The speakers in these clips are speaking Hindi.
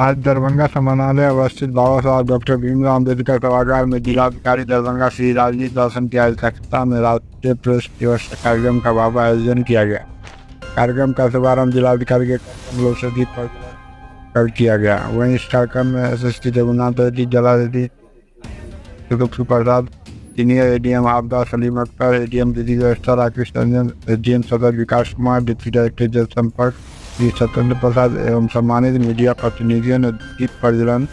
आज दरभंगा समाहरणालय अवस्थित बाबा साहब डॉक्टर भीमराव अम्बेडकर सभागार में जिलाधिकारी दरभंगा श्री राजनीत रोशन की अध्यक्षता में राष्ट्रीय प्रेस दिवस कार्यक्रम का भव्य आयोजन किया गया। कार्यक्रम का शुभारंभ जिलाधिकारी के कमलों से कर किया गया। वहीं इस कार्यक्रम में एसएसटी रघुनाथ रेड्डी, जला रेड्डी, सुखी प्रसाद, सीनियर एडीएम आपदा सलीम अख्तर, एडीएम विधि व्यवस्था राकेश रंजन, एसडीएम सदर विकास कुमार, डिप्टी डायरेक्टर जनसंपर्क श्री सत्येंद्र प्रसाद एवं सम्मानित मीडिया प्रतिनिधियों ने दीप प्रज्वलन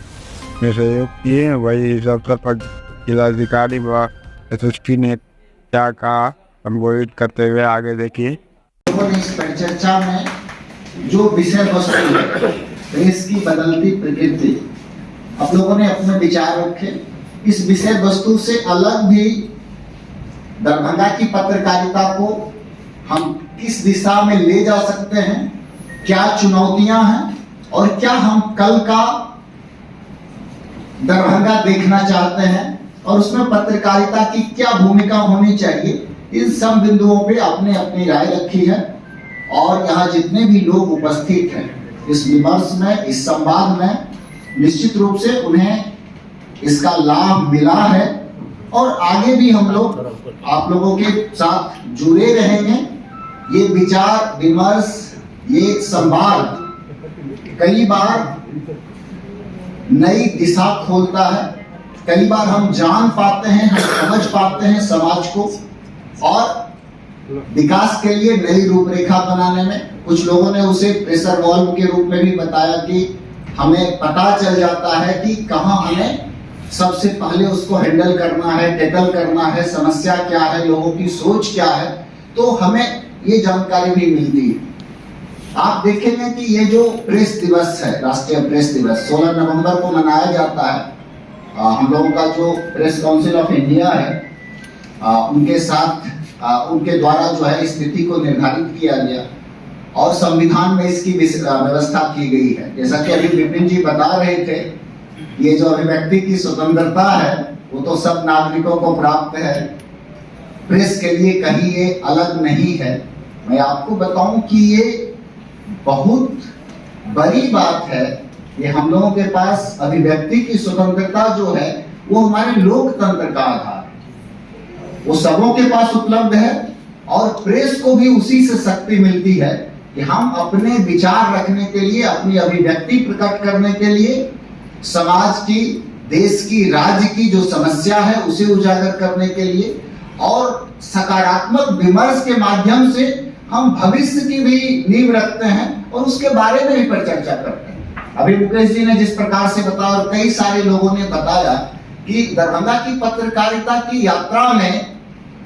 में सहयोग किए। वही इस अवसर पर जिलाधिकारी व एसएसपी ने क्या कहा संबोधित करते हुए आगे देखिए। इस परिचर्चा में जो विषय वस्तु है देश की बदलती प्रकृति, आप लोगों ने अपने विचार रखे। इस विषय वस्तु से अलग भी दरभंगा की पत्रकारिता को हम किस दिशा में ले जा सकते हैं, क्या चुनौतियां हैं और क्या हम कल का दरभंगा देखना चाहते हैं और उसमें पत्रकारिता की क्या भूमिका होनी चाहिए, इन सब बिंदुओं पे आपने अपनी राय रखी है। और यहाँ जितने भी लोग उपस्थित हैं इस विमर्श में, इस संवाद में, निश्चित रूप से उन्हें इसका लाभ मिला है और आगे भी हम लोग आप लोगों के साथ जुड़े रहेंगे। ये विचार विमर्श, ये संवाद कई बार नई दिशा खोलता है, कई बार हम जान पाते हैं, हम समझ पाते हैं समाज को और विकास के लिए नई रूपरेखा बनाने में। कुछ लोगों ने उसे प्रेशर वॉल्व के रूप में भी बताया कि हमें पता चल जाता है कि कहाँ हमें सबसे पहले उसको हैंडल करना है, टैकल करना है, समस्या क्या है, लोगों की सोच क्या है, तो हमें ये जानकारी भी मिलती है। आप देखेंगे कि ये जो प्रेस दिवस है, राष्ट्रीय प्रेस दिवस 16 नवंबर को मनाया जाता है। हम लोगों का जो प्रेस काउंसिल ऑफ इंडिया है उनके साथ उनके द्वारा जो है स्थिति को निर्धारित किया गया और संविधान में इसकी व्यवस्था की गई है। जैसा कि अभी विपिन जी बता रहे थे, ये जो अभिव्यक्ति की स्वतंत्रता है वो तो सब नागरिकों को प्राप्त है, प्रेस के लिए कहीं ये अलग नहीं है। मैं आपको बताऊं कि ये बहुत बड़ी बात है कि हम लोगों के पास अभिव्यक्ति की स्वतंत्रता जो है वो हमारे लोकतंत्र का आधार है, वो सबों के पास उपलब्ध है और प्रेस को भी उसी से शक्ति मिलती है कि हम अपने विचार रखने के लिए, अपनी अभिव्यक्ति प्रकट करने के लिए, समाज की, देश की, राज्य की जो समस्या है उसे उजागर करने के लिए और सकारात्मक विमर्श के माध्यम से हम भविष्य की भी नींव रखते हैं और उसके बारे में भी परिचर्चा करते हैं। अभी मुकेश जी ने जिस प्रकार से बताया और कई सारे लोगों ने बताया कि दरभंगा की पत्रकारिता की यात्रा में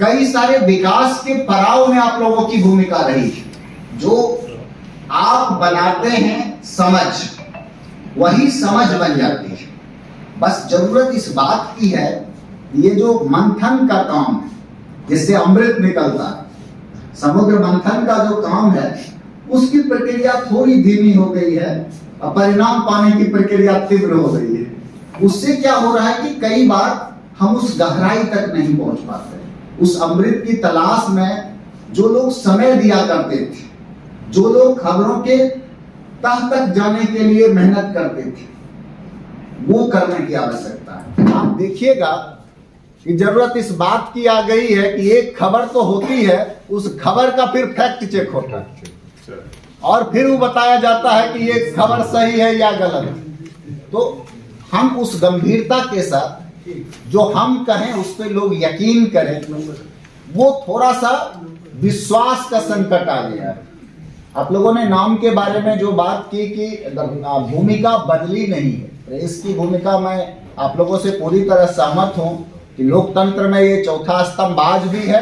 कई सारे विकास के पड़ाव में आप लोगों की भूमिका रही है। जो आप बनाते हैं समझ, वही समझ बन जाती है। बस जरूरत इस बात की है, ये जो मंथन का काम जिससे अमृत निकलता है, समुद्र मंथन का जो काम है उसकी प्रक्रिया थोड़ी धीमी हो गई है और परिणाम पाने की प्रक्रिया तीव्र हो गई है। उससे क्या हो रहा है कि कई बार हम उस गहराई तक नहीं पहुंच पाते। उस अमृत की तलाश में जो लोग समय दिया करते थे, जो लोग खबरों के तह तक जाने के लिए मेहनत करते थे, वो करने की आवश्यकता है। आप देखिएगा कि जरूरत इस बात की आ गई है कि एक खबर तो होती है, उस खबर का फिर फैक्ट चेक होता है और फिर वो बताया जाता है कि ये खबर सही है या गलत। तो हम उस गंभीरता के साथ जो हम कहें उस पर लोग यकीन करें, वो थोड़ा सा विश्वास का संकट आ गया है। आप लोगों ने नाम के बारे में जो बात की कि भूमिका बदली नहीं है, प्रेस की भूमिका मैं आप लोगों से पूरी तरह सहमत हूं कि लोकतंत्र में ये चौथा स्तंभ आज भी है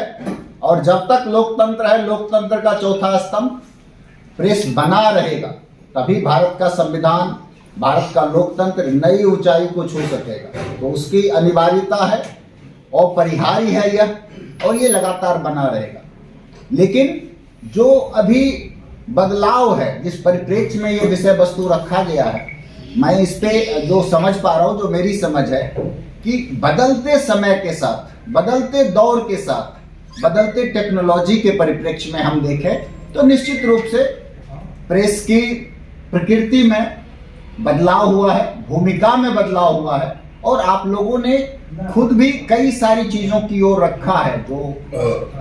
और जब तक लोकतंत्र है, लोकतंत्र का चौथा स्तंभ प्रेस बना रहेगा, तभी भारत का संविधान, भारत का लोकतंत्र नई ऊंचाई को छू सकेगा। तो उसकी अनिवार्यता है, अपरिहार्य है यह, और ये लगातार बना रहेगा। लेकिन जो अभी बदलाव है, जिस परिप्रेक्ष्य में ये विषय वस्तु रखा गया है, मैं इस पे जो समझ पा रहा हूँ, जो मेरी समझ है कि बदलते समय के साथ, बदलते दौर के साथ, बदलते टेक्नोलॉजी के परिप्रेक्ष्य में हम देखें तो निश्चित रूप से प्रेस की प्रकृति में बदलाव हुआ है, भूमिका में बदलाव हुआ है, और आप लोगों ने खुद भी कई सारी चीजों की ओर रखा है, जो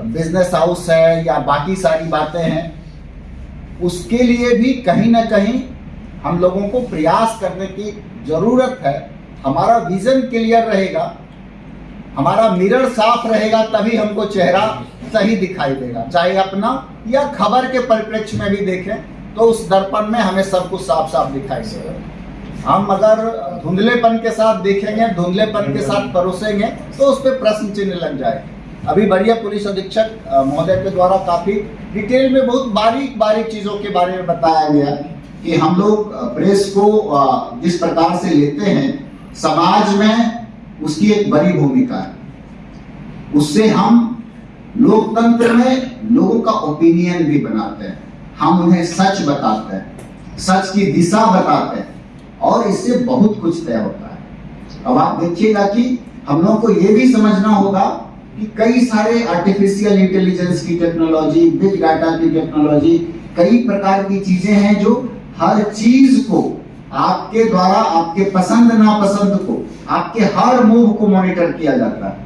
बिजनेस हाउस है या बाकी सारी बातें हैं, उसके लिए भी कहीं ना कहीं हम लोगों को प्रयास करने की जरूरत है। हमारा विजन क्लियर रहेगा, हमारा मिरर साफ रहेगा, तभी हमको चेहरा सही दिखाई देगा। चाहे अपना या खबर के परिप्रेक्ष्य में भी देखें तो उस दर्पण में हमें सब कुछ साफ साफ दिखाई देगा। हम अगर धुंधलेपन के साथ देखेंगे, धुंधलेपन के साथ परोसेंगे, तो उस पर प्रश्न चिन्ह लग जाएगा। अभी बढ़िया पुलिस अधीक्षक महोदय के द्वारा काफी डिटेल में बहुत बारीक बारीक चीजों के बारे में बताया गया कि हम लोग प्रेस को जिस प्रकार से लेते हैं, समाज में उसकी एक बड़ी भूमिका है। उससे हम लोकतंत्र में लोगों का ओपिनियन भी बनाते हैं, हम उन्हें सच बताते हैं, सच की दिशा बताते हैं, और इससे बहुत कुछ तय होता है। अब आप देखिएगा कि हम लोगों को यह भी समझना होगा कि कई सारे आर्टिफिशियल इंटेलिजेंस की टेक्नोलॉजी, बिग डाटा की टेक्नोलॉजी, कई प्रकार की चीजें हैं जो हर चीज को आपके द्वारा, आपके पसंद नापसंद को, आपके हर मूव को मॉनिटर किया जाता है।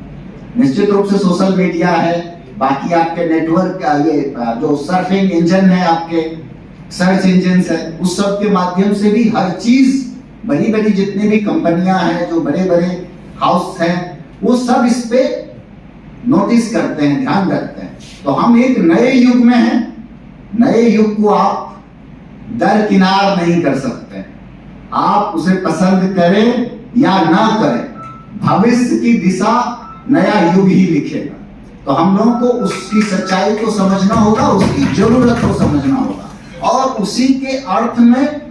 निश्चित रूप से सोशल मीडिया है, बाकी आपके नेटवर्क, ये जो सर्फिंग इंजन है, आपके सर्च इंजन है, उस सब के माध्यम से भी हर चीज, बड़ी बड़ी जितनी भी कंपनियां हैं, जो बड़े बड़े हाउस हैं, वो सब इस पे नोटिस करते हैं, ध्यान रखते हैं। तो हम एक नए युग में हैं। नए युग को आप दरकिनार नहीं कर सकते। आप उसे पसंद करें या ना करें, भविष्य की दिशा नया युग ही लिखेगा। तो हम लोगों को उसकी सच्चाई को समझना होगा, उसकी जरूरत को समझना होगा, और उसी के अर्थ में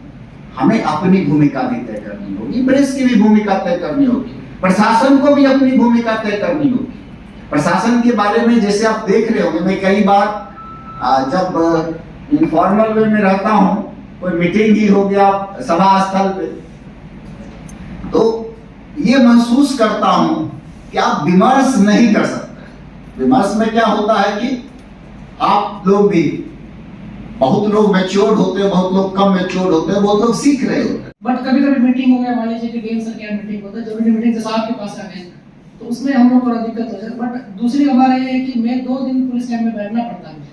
हमें अपनी भूमिका भी तय करनी होगी, प्रेस की भी भूमिका तय करनी होगी, प्रशासन को भी अपनी भूमिका तय करनी होगी। प्रशासन के बारे में जैसे आप देख रहे होंगे, मैं कई बार जब इनफॉर्मल वे में रहता हूं, कोई मीटिंग ही हो गया सभा स्थल पे, तो ये महसूस करता हूं कि आप विमर्श नहीं कर सकते। विमर्श में क्या होता है कि आप लोग भी, बहुत लोग मैच्योर्ड होते हैं, बहुत लोग कम मैच्योर्ड होते हैं, बहुत लोग सीख रहे होते हैं। बट कभी कभी मीटिंग हो गया, मान लीजिए कि डीएम सर की मीटिंग होता है, जरूरी मीटिंग जैसे आपके पास आ गए, तो उसमें हम लोग थोड़ा दिक्कत हो जाए। बट दूसरी हमारा ये है कि मैं 2 दिन पुलिस लाइन में बैठना पड़ता है।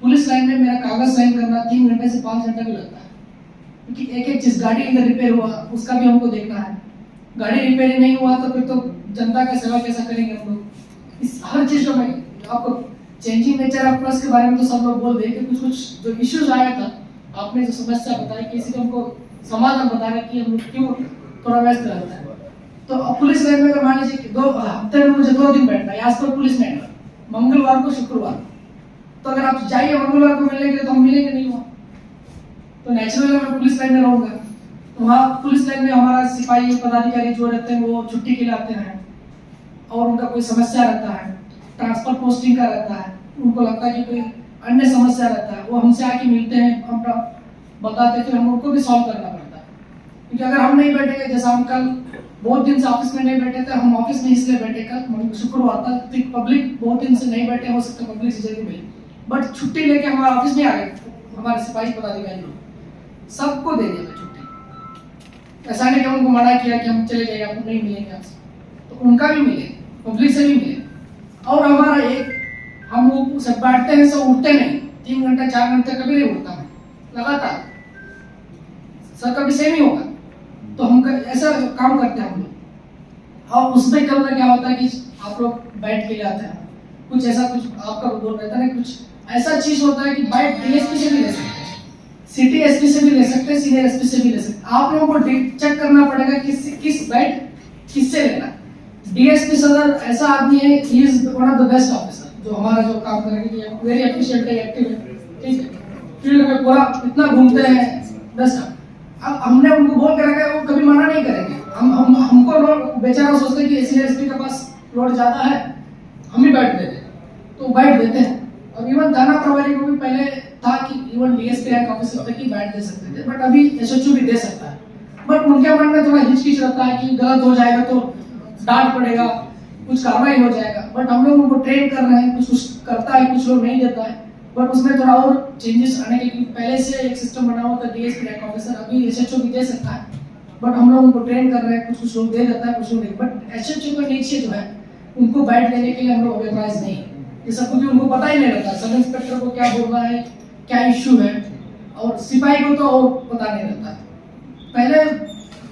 पुलिस लाइन में मेरा कागज साइन करना 3 घंटे से 5 घंटा भी लगता है, क्योंकि एक एक चीज, गाड़ी अगर रिपेयर हुआ उसका भी हमको देखना है, गाड़ी रिपेयर नहीं हुआ तो फिर तो जनता का सेवा कैसा करेंगे हम लोग। इस हर चीज को मैं आपको चेंजिंग नेचर ऑफ प्रेस के बारे में तो सब लोग बोल रहे कि कुछ कुछ जो इश्यूज आया था, आपने जो समस्या बताई कि इसी को हमको समाधान बताना कि हम लोग क्यों थोड़ा व्यस्त रहता है। तो अब पुलिस लाइन में अगर मान लीजिए 2 हफ्ते में मुझे 2 दिन बैठना है, आज पर पुलिस लाइन में मंगलवार को शुक्रवार, तो अगर आप जाइए मंगलवार को मिलने के लिए तो हम मिलेंगे नहीं वहाँ, तो नेचुरली मैं पुलिस लाइन में रहूंगा। तो वहाँ पुलिस लाइन में हमारा सिपाही पदाधिकारी जो रहते हैं वो छुट्टी के लिए आते हैं, और उनका कोई समस्या रहता है, ट्रांसफर पोस्टिंग का रहता है, उनको लगता है कि कोई अन्य समस्या रहता है, वो हमसे आके मिलते हैं, हम बताते हैं, फिर हम उनको भी सॉल्व करना पड़ता है। क्योंकि अगर हम नहीं बैठेंगे, जैसा हम कल बहुत दिन से ऑफिस में नहीं बैठे थे, हम ऑफिस में इसलिए बैठे कल शुक्रवार तक, पब्लिक बहुत दिन से नहीं बैठे, हो सकता पब्लिक से जल्दी मिले, बट छुट्टी लेके हमारे ऑफिस में आ गए हमारे सिपाही पदाधिकारी लोग, सबको दे दिया छुट्टी। ऐसा नहीं कि उनको मना किया कि हम चले जाइए, आपको नहीं मिलेंगे आपसे, तो उनका भी मिले, पब्लिक से भी मिले। और हमारा एक, हम लोग सब बैठते हैं, सब उठते नहीं, 3 घंटा 4 घंटे कभी नहीं उठता मैं लगातार, सर कभी सेम ही होगा, तो हम ऐसा काम करते हैं हम लोग। और उसमें कल क्या होता है कि आप लोग बैठ के आते हैं, कुछ ऐसा, कुछ आपका बोल रहता है, कुछ ऐसा चीज होता है कि बाइट डीएसपी से भी ले सकते हैं, सिटी एसपी से भी ले सकते हैं, सीनियर एसपी से भी ले सकते हैं। आप लोगों को चेक करना पड़ेगा किस बाइट किससे लेना है। डीएसपी सदर ऐसा आदमी है, he is one of the best officer, जो हमारा जो काम करेंगे, वेरी एफिशिएंट है, एक्टिव है, ठीक है, फील्ड में पूरा इतना घूमते हैं, बेस्ट। अब हमने उनको बोल के रखा है, वो कभी मना नहीं करेंगे। हमको लोग बेचारा सोचते हैं कि सीनियर एसपी के पास लोड ज्यादा है, हम ही बैठ देते हैं, तो बैठ देते हैं। और इवन थाना प्रभारी को भी पहले था कि इवन डीएसपी रैंक ऑफिसर तक ही बैठ दे सकते थे, बट अभी एसएचओ भी दे सकता है। बट उनके मन में थोड़ा हिचकिच रहता है कि गलत हो जाएगा तो डांट पड़ेगा, कुछ कार्रवाई हो जाएगा। बट हम लोग उनको ट्रेन कर रहे हैं, कुछ करता है, कुछ लोग नहीं देता है, बट उसमें थोड़ा और चेंजेस आने के, पहले से एक सिस्टम बना हुआ था डीएसपी रैंक ऑफिसर, अभी एसएचओ भी दे सकता है, बट हम लोग उनको ट्रेन कर रहे हैं, कुछ लोग दे देता है, कुछ लोग नहीं, बट एसएचओ के नीचे जो है उनको बैठ देने के लिए हम लोग ऑर्गेनाइज नहीं, ये सब क्योंकि उनको पता ही नहीं रहता सब इंस्पेक्टर को क्या बोलना है, क्या इश्यू है, और सिपाही को तो और पता नहीं रहता। पहले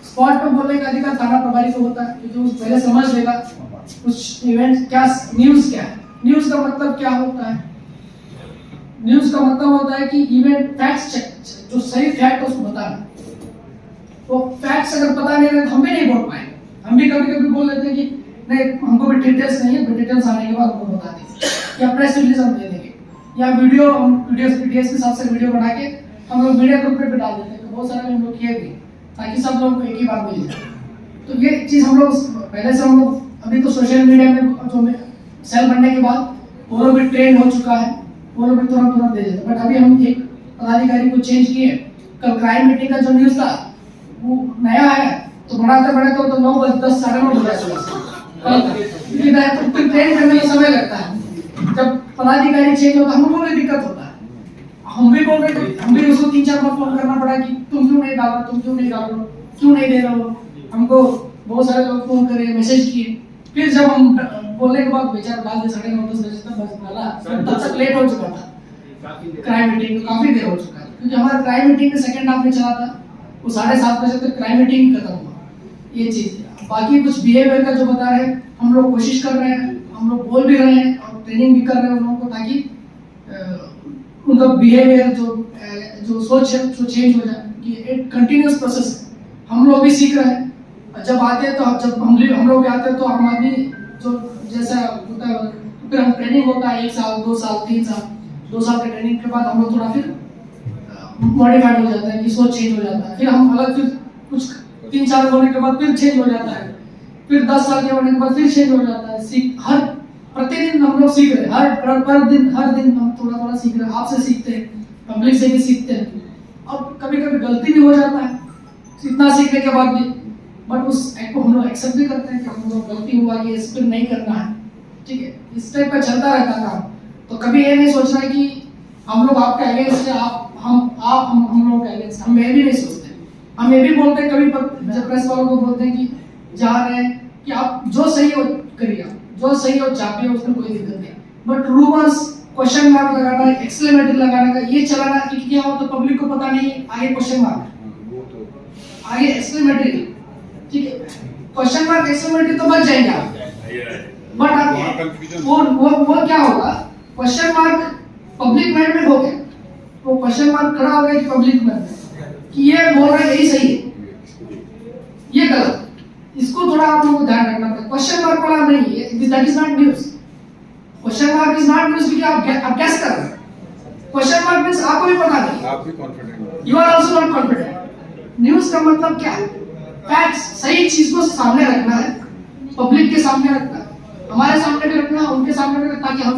स्पॉट पर बोलने का अधिकार थाना प्रभारी को होता है, क्योंकि वो पहले समझ लेगा कुछ इवेंट क्या, न्यूज़ क्या है, न्यूज़ का मतलब क्या होता है, न्यूज़ का मतलब होता है कि इवेंट फैक्ट्स चेक, जो सही फैक्ट है उसको बताना, वो फैक्ट्स अगर पता नहीं रहे तो हम भी नहीं बोल पाएंगे, हम भी कभी कभी बोल लेते हैं कि नहीं हमको भी डिटेल्स नहीं है, डिटेल्स आने के बाद हमको बता देंगे, या प्रेस रिलीज हम दे देंगे, या वीडियो हम वीडियोस के साथ से वीडियो बना के हम लोग मीडिया ग्रुप पे डाल देते हैं, तो बहुत सारे हम लोग किए भी ताकि सब लोग को एक ही बार मिल जाए। तो ये चीज़ हम लोग पहले से हम लोग, अभी तो सोशल मीडिया में जो सेल बनने के बाद वो लोग भी ट्रेन हो चुका है, वो लोग भी तुरंत दे देते, बट अभी हम एक पदाधिकारी को चेंज किए। कल क्राइम मीटिंग का जो न्यूज़ था वो नया है, तो बढ़ाते तो 9 बजे 10 साढ़े 9 बजे तो ट्रेन करने में समय लगता है, जब पदाधिकारी चेंज होता है हम लोगों को दिक्कत होता है, हम भी बोल रहे थे, हम भी उसको 3-4 बार फोन करना पड़ा कि तुम क्यों नहीं डाल रहे, तुम क्यों नहीं डाल रहे, क्यों नहीं दे रहे हो, हमको बहुत सारे लोग फोन करे, मैसेज किए, फिर जब हम बोलने के बाद बेचारा डाल दे 9:30-10 बजे तक बस डाला, तब तक लेट हो चुका था, क्राइम मीटिंग काफी देर हो चुका है, क्योंकि हमारा क्राइम मीटिंग में सेकंड हाफ में चला था, वो 7:30 बजे तक क्राइम मीटिंग खत्म हुआ। ये चीज बाकी कुछ बिहेवियर का जो बता रहे हैं, हम लोग कोशिश कर रहे हैं, हम लोग बोल भी रहे हैं और ट्रेनिंग भी कर रहे हैं उन लोगों को, ताकि उनका बिहेवियर जो सोच है जो चेंज हो जाए, कि एक कंटिन्यूअस प्रोसेस, हम लोग भी सीख रहे हैं, जब आते हैं तो जब हम लोग भी आते हैं तो हम आदमी जो जैसा होता है, फिर हम ट्रेनिंग होता है 1 साल 2 साल 3 साल 2 साल के ट्रेनिंग के बाद हम लोग थोड़ा फिर मॉडिफाइड हो जाता है, कि सोच चेंज हो जाता है, फिर हम अलग, फिर कुछ 3-4 होने के बाद फिर चेंज हो जाता है, फिर 10 साल के होने के बाद फिर चेंज हो जाता है। हर प्रतिदिन हम लोग सीख रहे हैं, हर दिन हम थोड़ा सीख रहे हैं, आपसे सीखते हैं, पब्लिक से भी सीखते हैं, और कभी गलती भी हो जाता है इतना सीखने के बाद भी, बट उस एक्ट को हम लोग एक्सेप्ट भी करते हैं कि हम लोग गलती हुआ कि इस पर नहीं करना है, ठीक है, इस टाइप का चलता रहता है काम। तो कभी ये नहीं सोचना है कि हम लोग आपका अगेंस्ट है, हम लोग का अगेंस्ट, हम ये भी नहीं सोचते, हम ये भी बोलते हैं कभी जब प्रेस वालों को बोलते हैं कि जा रहे हैं कि आप जो सही हो करिए, जो सही हो छापिए, उसमें कोई दिक्कत नहीं, बट रूमर्स, क्वेश्चन मार्क लगाना, एक्सक्लेमेटरी लगाने का, ये चलाना कि क्या हो तो पब्लिक को पता नहीं, आगे क्वेश्चन मार्क, आगे एक्सक्लेमेटरी, ठीक है, क्वेश्चन मार्क एक्सक्लेमेटरी तो बच जाएंगे आप, बट आप वो क्या होगा, क्वेश्चन मार्क पब्लिक माइंड में हो गया, वो क्वेश्चन मार्क खड़ा हो गया कि पब्लिक माइंड में कि ये बोल रहे यही सही है, ये गलत, इसको थोड़ा आप लोगों को ध्यान रखना पड़ेगा। क्वेश्चन मार्क वाला नहीं है, that is not news, question mark is not news, क्योंकि आप गेस कर रहे हैं, क्वेश्चन मार्क मींस आपको भी पता नहीं, आप भी confident, you are also not confident. News का मतलब क्या है, फैक्ट्स, सही चीज को सामने रखना है, पब्लिक के सामने रखना है, हमारे सामने भी रखना है, उनके सामने भी रखना, ताकि हम